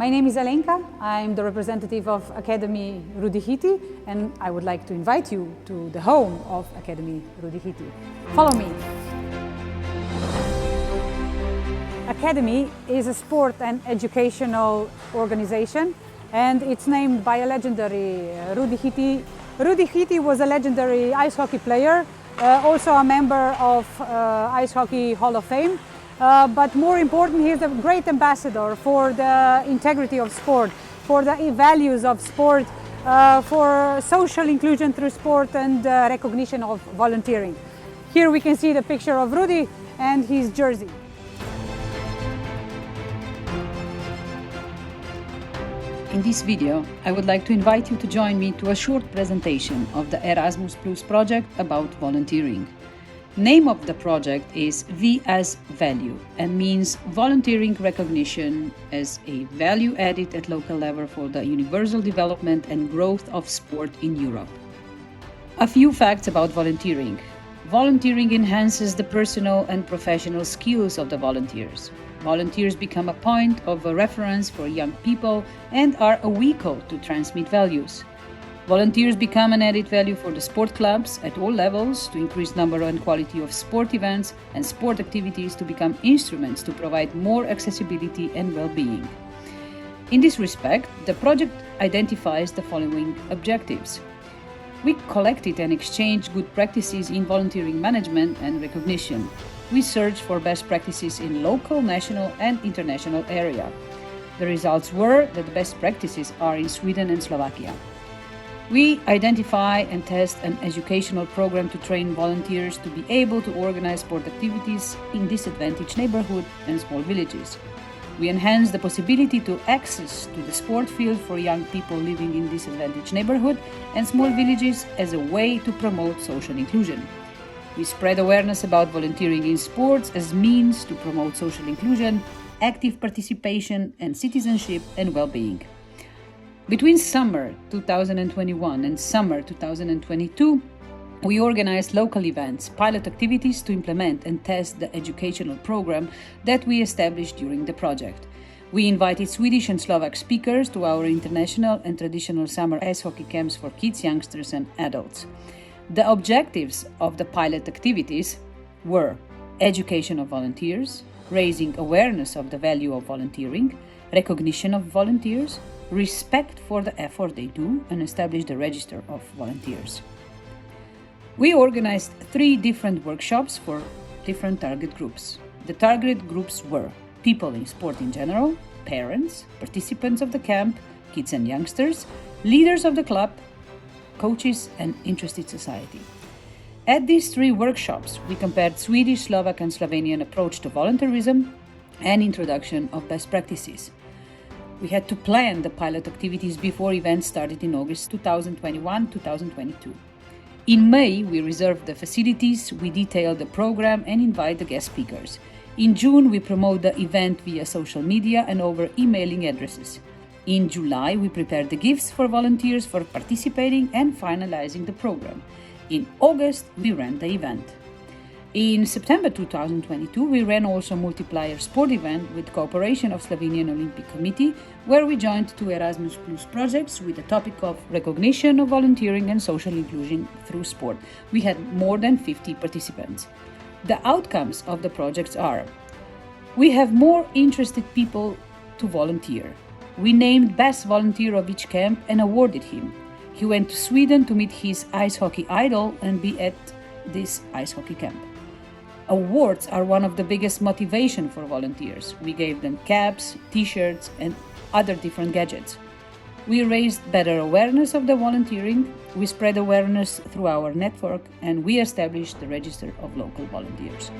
My name is Alenka. I'm the representative of Academy Rudi Hiti, and I would like to invite you to the home of Academy Rudi Hiti. Follow me. Academy is a sport and educational organization, and it's named by a legendary Rudi Hiti. Rudi Hiti was a legendary ice hockey player, also a member of Ice Hockey Hall of Fame. But more important, he is a great ambassador for the integrity of sport, for the values of sport, for social inclusion through sport and recognition of volunteering. Here we can see the picture of Rudi and his jersey. In this video, I would like to invite you to join me to a short presentation of the Erasmus Plus project about volunteering. Name of the project is V as Value and means volunteering recognition as a value added at local level for the universal development and growth of sport in Europe. A few facts about volunteering. Volunteering enhances the personal and professional skills of the volunteers. Volunteers become a point of reference for young people and are a vehicle to transmit values. Volunteers become an added value for the sport clubs at all levels to increase number and quality of sport events and sport activities to become instruments to provide more accessibility and well-being. In this respect, the project identifies the following objectives. We collected and exchanged good practices in volunteering management and recognition. We searched for best practices in local, national and international area. The results were that the best practices are in Sweden and Slovakia. We identify and test an educational program to train volunteers to be able to organize sport activities in disadvantaged neighborhoods and small villages. We enhance the possibility to access to the sport field for young people living in disadvantaged neighborhoods and small villages as a way to promote social inclusion. We spread awareness about volunteering in sports as means to promote social inclusion, active participation and citizenship and well-being. Between summer 2021 and summer 2022, we organized local events, pilot activities to implement and test the educational program that we established during the project. We invited Swedish and Slovak speakers to our international and traditional summer ice hockey camps for kids, youngsters and adults. The objectives of the pilot activities were education of volunteers, raising awareness of the value of volunteering, recognition of volunteers, respect for the effort they do, and establish the register of volunteers. We organized 3 different workshops for different target groups. The target groups were people in sport in general, parents, participants of the camp, kids and youngsters, leaders of the club, coaches and interested society. At these 3 workshops, we compared Swedish, Slovak and Slovenian approach to volunteerism and introduction of best practices. We had to plan the pilot activities before events started in August 2021-2022. In May, we reserved the facilities, we detailed the program and invite the guest speakers. In June, we promote the event via social media and over emailing addresses. In July, we prepared the gifts for volunteers for participating and finalizing the program. In August, we ran the event. In September 2022, we ran also a multiplier sport event with cooperation of Slovenian Olympic Committee, where we joined 2 Erasmus Plus projects with the topic of recognition of volunteering and social inclusion through sport. We had more than 50 participants. The outcomes of the projects are: we have more interested people to volunteer. We named best volunteer of each camp and awarded him. He went to Sweden to meet his ice hockey idol and be at this ice hockey camp. Awards are one of the biggest motivation for volunteers. We gave them caps, t-shirts and other different gadgets. We raised better awareness of the volunteering, we spread awareness through our network and we established the register of local volunteers.